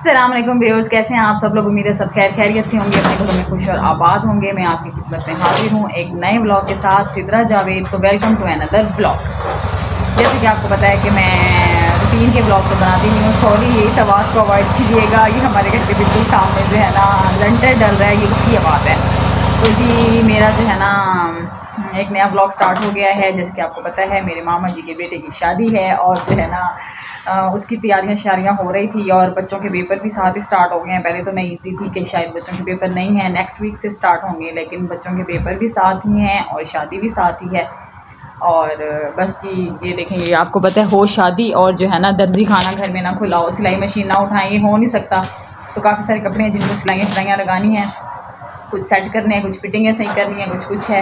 अस्सलाम वालेकुम व्यूअर्स, कैसे हैं आप सब लोग। उम्मीद है सब खैर खैरियत से होंगे, अपने घरों में खुश और आबाद होंगे। मैं आपकी खिदमत में हाजिर हूँ एक नए व्लॉग के साथ, सिद्रा जावेद। तो वेलकम टू अनदर व्लॉग। जैसे कि आपको पता है कि मैं रूटीन के व्लॉग तो बनाती नहीं हूँ। सॉरी, यही आवाज़ को अवॉइड कीजिएगा। ये हमारे घर के बिल्कुल सामने जो है ना लंटर डल रहा है, ये उसकी आवाज़ है। तो जी मेरा जो है ना एक नया व्लॉग स्टार्ट हो गया है। जैसे कि आपको पता है मेरे मामा जी के बेटे की शादी है और जो है ना उसकी तैयारियां शारियाँ हो रही थी और बच्चों के पेपर भी साथ ही स्टार्ट हो गए हैं। पहले तो मैं इजी थी कि शायद बच्चों के पेपर नहीं हैं, नेक्स्ट वीक से स्टार्ट होंगे, लेकिन बच्चों के पेपर भी साथ ही हैं और शादी भी साथ ही है। और बस जी ये देखें, ये आपको पता है हो शादी और जो है ना दर्जी खाना घर में ना खुला हो, सिलाई मशीन ना उठाएं, ये हो नहीं सकता। तो काफ़ी सारे कपड़े हैं जिनको सिलाइयाँ लगानी हैं, कुछ सेट करने हैं, कुछ फिटिंगें सही करनी है, कुछ है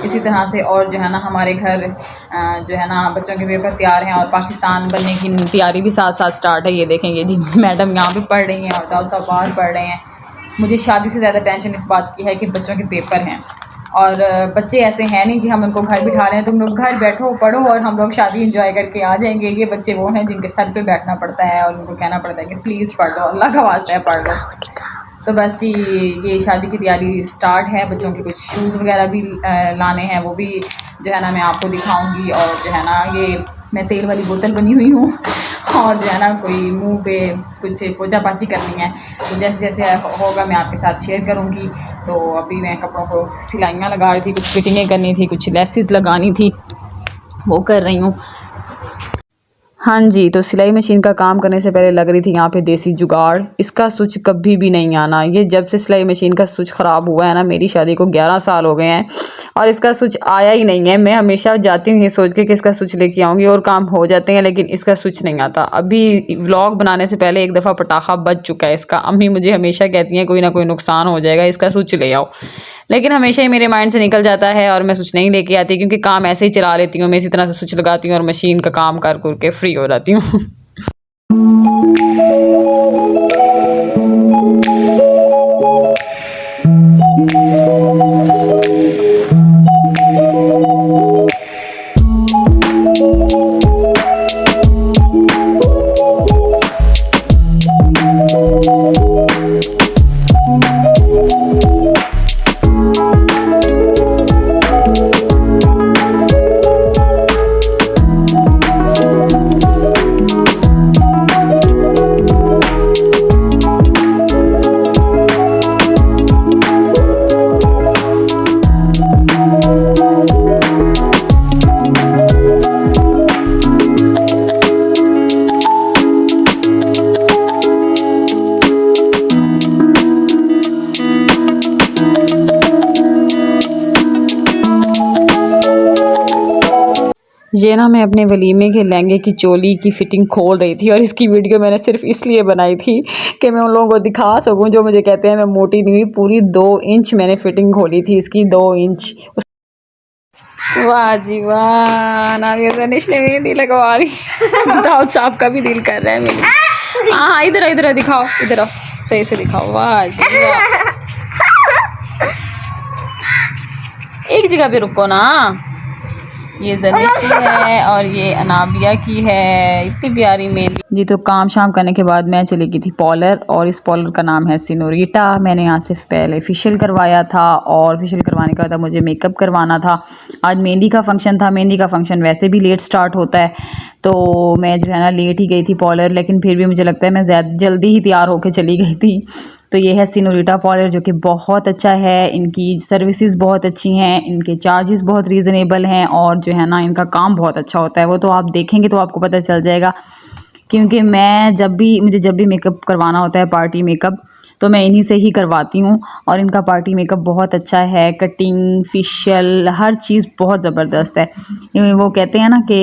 इसी तरह से। और जो है ना हमारे घर जो है ना बच्चों के पेपर तैयार हैं और पाकिस्तान बनने की तैयारी भी साथ साथ स्टार्ट है। ये देखेंगे जी मैडम यहाँ पे पढ़ रही हैं और दाऊद साहब बाहर पढ़ रहे हैं। मुझे शादी से ज़्यादा टेंशन इस बात की है कि बच्चों के पेपर हैं और बच्चे ऐसे हैं नहीं कि हम उनको घर बिठा रहे हैं, तुम लोग घर बैठो पढ़ो और हम लोग शादी इंजॉय करके आ जाएंगे। ये बच्चे वो हैं जिनके सर पे बैठना पड़ता है और उनको कहना पड़ता है कि प्लीज़ पढ़ लो, अल्लाह का वास्ता है पढ़ लो। तो बस जी ये शादी की तैयारी स्टार्ट है। बच्चों के कुछ शूज़ वगैरह भी लाने हैं, वो भी जो है ना मैं आपको दिखाऊंगी। और जो है ना ये मैं तेल वाली बोतल बनी हुई हूँ और जो है ना कोई मुंह पे कुछ पोछा पाछी करनी है, तो जैसे जैसे होगा मैं आपके साथ शेयर करूँगी। तो अभी मैं कपड़ों को सिलाइयाँ लगा रही थी, कुछ फिटिंगें करनी थी, कुछ लेसेस लगानी थी, वो कर रही हूँ। हाँ जी, तो सिलाई मशीन का काम करने से पहले लग रही थी यहाँ पे देसी जुगाड़। इसका स्विच कभी भी नहीं आना। ये जब से सिलाई मशीन का स्विच ख़राब हुआ है ना, मेरी शादी को 11 साल हो गए हैं और इसका स्विच आया ही नहीं है। मैं हमेशा जाती हूँ ये सोच के कि इसका स्विच लेके आऊँगी और काम हो जाते हैं, लेकिन इसका स्विच नहीं आता। अभी व्लॉग बनाने से पहले एक दफ़ा पटाखा बज चुका है इसका। अम्मी मुझे हमेशा कहती हैं कोई ना कोई नुकसान हो जाएगा, इसका स्विच ले आओ, लेकिन हमेशा ही मेरे माइंड से निकल जाता है और मैं स्विच नहीं लेके आती, क्योंकि काम ऐसे ही चला लेती हूँ मैं, इसी तरह से स्विच लगाती हूँ और मशीन का काम कर के फ्री हो जाती हूँ। ये ना मैं अपने वलीमे के लहंगे की चोली की फ़िटिंग खोल रही थी और इसकी वीडियो मैंने सिर्फ इसलिए बनाई थी कि मैं उन लोगों को दिखा सकूं जो मुझे कहते हैं मैं मोटी नहीं हुई। पूरी 2 इंच मैंने फ़िटिंग खोली थी इसकी, 2 इंच। वाह जी वाह, नाविया तनिश ने भी दिल लगवा रही। दाऊद साहब का भी दिल कर रहा है मेरी। हाँ इधर इधर दिखाओ, इधर सही से दिखाओ। वाह जी वाह, एक जगह पे रुको ना। ये जनिश की है और ये अनाबिया की है, इतनी प्यारी मेहंदी जी। तो काम शाम करने के बाद मैं चली गई थी पॉलर, और इस पॉलर का नाम है सिनोरिटा। मैंने यहाँ से पहले फेशियल करवाया था और फेशियल करवाने के बाद मुझे मेकअप करवाना था। आज मेहंदी का फंक्शन था। मेहंदी का फंक्शन वैसे भी लेट स्टार्ट होता है, तो मैं जो है ना लेट ही गई थी पॉलर, लेकिन फिर भी मुझे लगता है मैं ज़्यादा जल्दी ही तैयार होकर चली गई थी। तो ये है सिनोरिटा पॉलर, जो कि बहुत अच्छा है। इनकी सर्विसेज बहुत अच्छी हैं, इनके चार्जेस बहुत रीज़नेबल हैं और जो है ना इनका काम बहुत अच्छा होता है। वो तो आप देखेंगे तो आपको पता चल जाएगा, क्योंकि मैं मुझे जब भी मेकअप करवाना होता है, पार्टी मेकअप, तो मैं इन्हीं से ही करवाती हूँ। और इनका पार्टी मेकअप बहुत अच्छा है, कटिंग फेशियल हर चीज़ बहुत ज़बरदस्त है। वो कहते हैं ना कि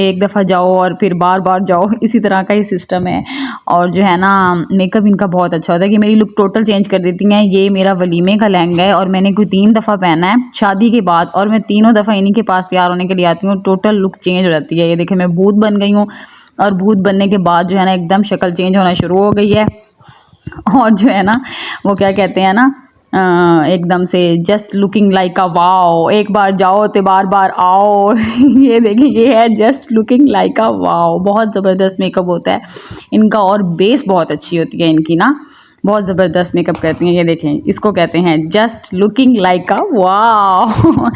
एक दफ़ा जाओ और फिर बार बार जाओ, इसी तरह का ही सिस्टम है। और जो है ना मेकअप इनका बहुत अच्छा होता है कि मेरी लुक टोटल चेंज कर देती हैं। ये मेरा वलीमे का लहंगा है और मैंने कोई 3 दफ़ा पहना है शादी के बाद, और मैं तीनों दफ़ा इन्हीं के पास तैयार होने के लिए आती हूँ। टोटल लुक चेंज हो जाती है। ये देखिए मैं भूत बन गई हूँ और भूत बनने के बाद जो है ना एकदम शक्ल चेंज होना शुरू हो गई है। और जो है ना वो क्या कहते हैं ना एकदम से just looking like a wow, एक बार जाओ तो बार बार आओ। ये देखिए, ये है just looking like a wow, बहुत ज़बरदस्त मेकअप होता है इनका और बेस बहुत अच्छी होती है इनकी ना, बहुत ज़बरदस्त मेकअप करती हैं। ये देखें, इसको कहते हैं just looking like a wow.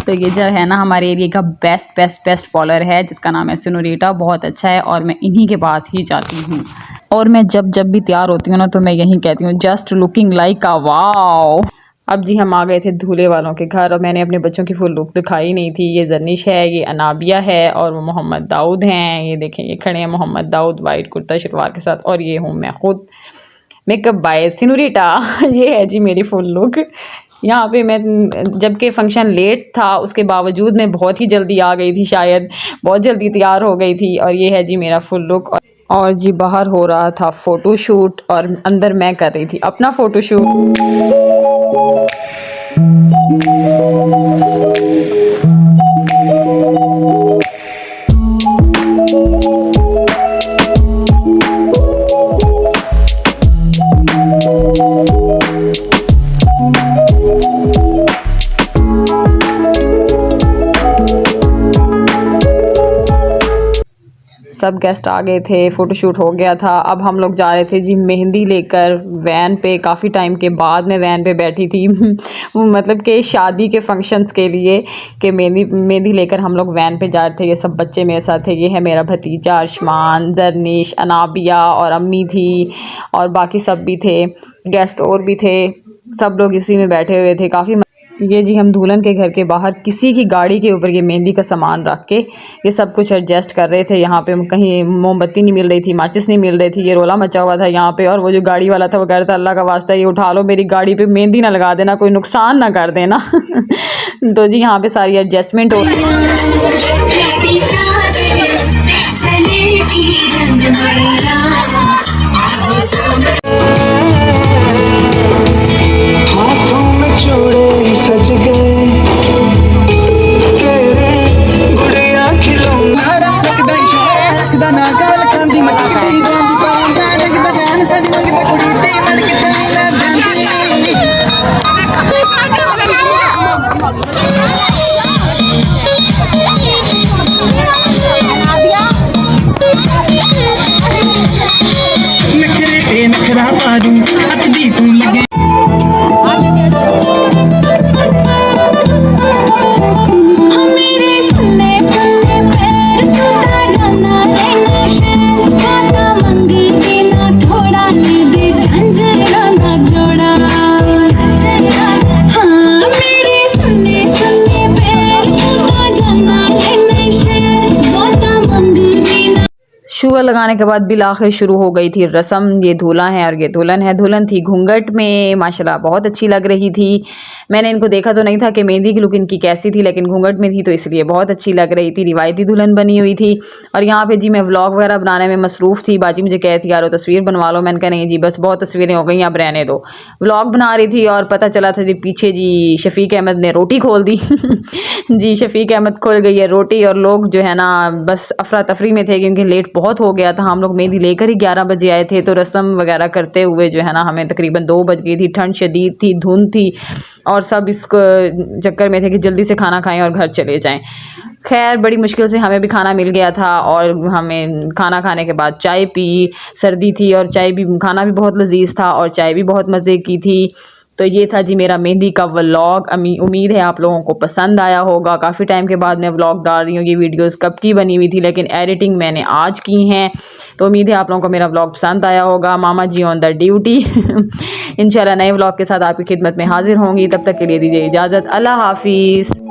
तो ये जो है ना हमारे एरिया का बेस्ट बेस्ट बेस्ट पार्लर है जिसका नाम है सिनोरिटा, बहुत अच्छा है और मैं इन्हीं के पास ही जाती हूँ। और मैं जब जब भी तैयार होती हूँ ना तो मैं यही कहती हूँ just looking like a wow. अब जी हम आ गए थे दूल्हे वालों के घर और मैंने अपने बच्चों की फुल लुक दिखाई नहीं थी। ये जर्निश है, ये अनाबिया है और वो मोहम्मद दाऊद हैं। ये देखें, ये खड़े हैं मोहम्मद दाऊद वाइट कुर्ता शलवार के साथ और ये हूँ मैं खुद, मेकअप बाय सिनोरिटा। ये है जी मेरी फुल लुक। यहाँ पे मैं, जबकि फंक्शन लेट था उसके बावजूद मैं बहुत ही जल्दी आ गई थी, शायद बहुत जल्दी तैयार हो गई थी। और ये है जी मेरा फुल लुक। और जी बाहर हो रहा था फ़ोटोशूट और अंदर मैं कर रही थी अपना फ़ोटोशूट। सब गेस्ट आ गए थे, फ़ोटोशूट हो गया था। अब हम लोग जा रहे थे जी मेहंदी लेकर वैन पे। काफ़ी टाइम के बाद मैं वैन पे बैठी थी। मतलब कि शादी के फंक्शंस के लिए कि मेहंदी लेकर हम लोग वैन पे जा रहे थे। ये सब बच्चे मेरे साथ थे। ये है मेरा भतीजा अरशमान, जरनिश, अनाबिया और अम्मी थी और बाकी सब भी थे, गेस्ट और भी थे। सब लोग इसी में बैठे हुए थे। काफ़ी ये जी हम दुल्हन के घर के बाहर किसी की गाड़ी के ऊपर ये मेहंदी का सामान रख के ये सब कुछ एडजस्ट कर रहे थे। यहाँ पे कहीं मोमबत्ती नहीं मिल रही थी, माचिस नहीं मिल रही थी, ये रोला मचा हुआ था यहाँ पे। और वो जो गाड़ी वाला था वो कह रहा था अल्लाह का वास्ता ये उठा लो, मेरी गाड़ी पे मेहंदी ना लगा देना, कोई नुकसान ना कर देना। तो जी यहाँ पे सारी एडजस्टमेंट हो रही शुगर लगाने के बाद बिल आखिर शुरू हो गई थी रस्म। ये दूल्हा है और ये दुल्हन है। दुल्हन थी घूंघट में, माशाल्लाह बहुत अच्छी लग रही थी। मैंने इनको देखा तो नहीं था कि मेहंदी की लुक इनकी कैसी थी, लेकिन घूंघट में थी तो इसलिए बहुत अच्छी लग रही थी। रिवायती दुल्हन बनी हुई थी। और यहाँ पे जी मैं व्लॉग वगैरह बनाने में मसरूफ़ थी। बाजी मुझे कहती यार तस्वीर बनवा लो। मैंने कहा नहीं जी बस बहुत तस्वीरें हो गई, अब रहने दो। व्लॉग बना रही थी और पता चला था जी पीछे जी शफीक अहमद ने रोटी खोल दी। जी शफीक अहमद खोल गई है रोटी और लोग जो है ना बस अफरा तफरी में थे क्योंकि लेट बहुत हो गया था। हम लोग मेहंदी लेकर ही 11 बजे आए थे, तो रस्म वगैरह करते हुए जो है ना हमें तकरीबन 2 बज गई थी। ठंड शदीद थी, धुंध थी और सब इस चक्कर में थे कि जल्दी से खाना खाएं और घर चले जाएं। खैर बड़ी मुश्किल से हमें भी खाना मिल गया था और हमें खाना खाने के बाद चाय पी। सर्दी थी और चाय भी, खाना भी बहुत लजीज था और चाय भी बहुत मज़े की थी। तो ये था जी मेरा मेहंदी का व्लॉग। उम्मीद है आप लोगों को पसंद आया होगा। काफ़ी टाइम के बाद मैं व्लॉग डाल रही हूँ। ये वीडियोस कब की बनी हुई थी लेकिन एडिटिंग मैंने आज की हैं। तो उम्मीद है आप लोगों को मेरा व्लॉग पसंद आया होगा। मामा जी ऑन द ड्यूटी। इंशाल्लाह नए व्लॉग के साथ आपकी खिदमत में हाजिर होंगी। तब तक के लिए दीजिए इजाज़त। अल्लाह हाफिज़।